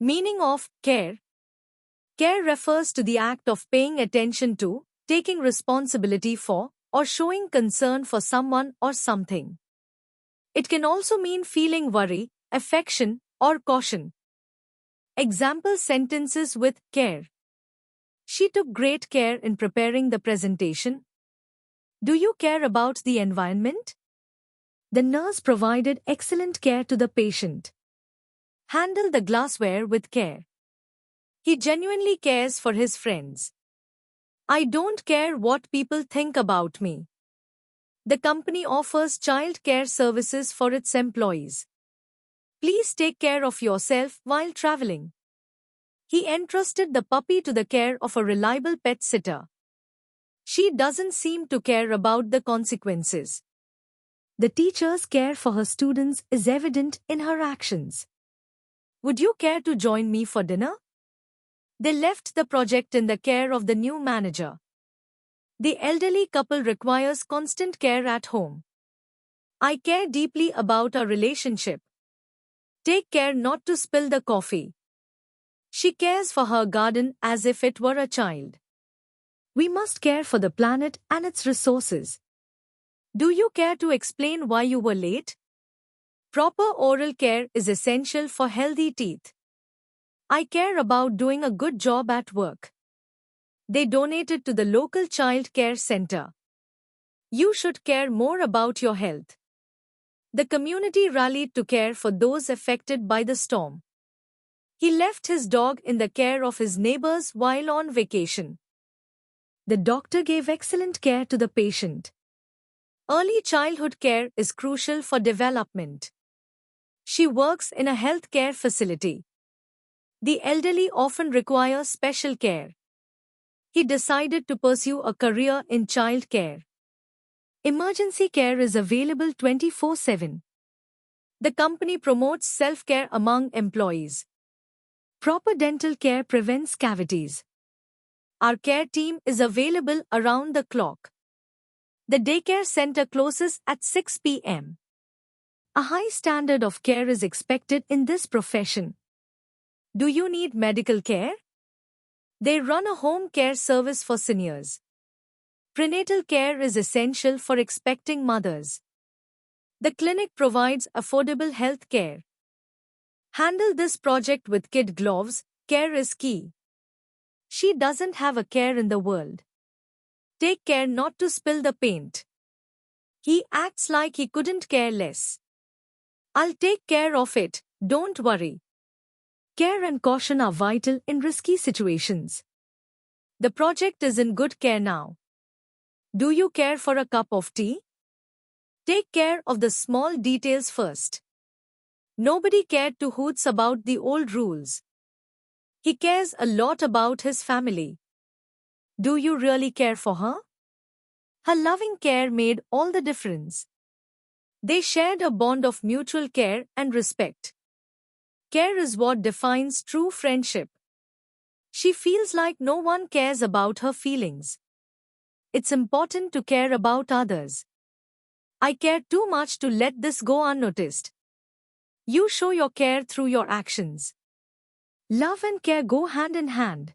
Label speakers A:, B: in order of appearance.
A: Meaning of care. Care refers to the act of paying attention to, taking responsibility for, or showing concern for someone or something. It can also mean feeling worry, affection, or caution. Example sentences with care. She took great care in preparing the presentation. Do you care about the environment? The nurse provided excellent care to the patient. Handle the glassware with care. He genuinely cares for his friends. I don't care what people think about me. The company offers child care services for its employees. Please take care of yourself while traveling. He entrusted the puppy to the care of a reliable pet sitter. She doesn't seem to care about the consequences. The teacher's care for her students is evident in her actions. Would you care to join me for dinner? They left the project in the care of the new manager. The elderly couple requires constant care at home. I care deeply about our relationship. Take care not to spill the coffee. She cares for her garden as if it were a child. We must care for the planet and its resources. Do you care to explain why you were late? Proper oral care is essential for healthy teeth. I care about doing a good job at work. They donated to the local child care center. You should care more about your health. The community rallied to care for those affected by the storm. He left his dog in the care of his neighbors while on vacation. The doctor gave excellent care to the patient. Early childhood care is crucial for development. She works in a healthcare facility. The elderly often require special care. He decided to pursue a career in child care. Emergency care is available 24/7. The company promotes self-care among employees. Proper dental care prevents cavities. Our care team is available around the clock. The daycare center closes at 6 p.m. A high standard of care is expected in this profession. Do you need medical care? They run a home care service for seniors. Prenatal care is essential for expecting mothers. The clinic provides affordable health care. Handle this project with kid gloves. Care is key. She doesn't have a care in the world. Take care not to spill the paint. He acts like he couldn't care less. I'll take care of it, don't worry. Care and caution are vital in risky situations. The project is in good care now. Do you care for a cup of tea? Take care of the small details first. Nobody cared two hoots about the old rules. He cares a lot about his family. Do you really care for her? Her loving care made all the difference. They shared a bond of mutual care and respect. Care is what defines true friendship. She feels like no one cares about her feelings. It's important to care about others. I care too much to let this go unnoticed. You show your care through your actions. Love and care go hand in hand.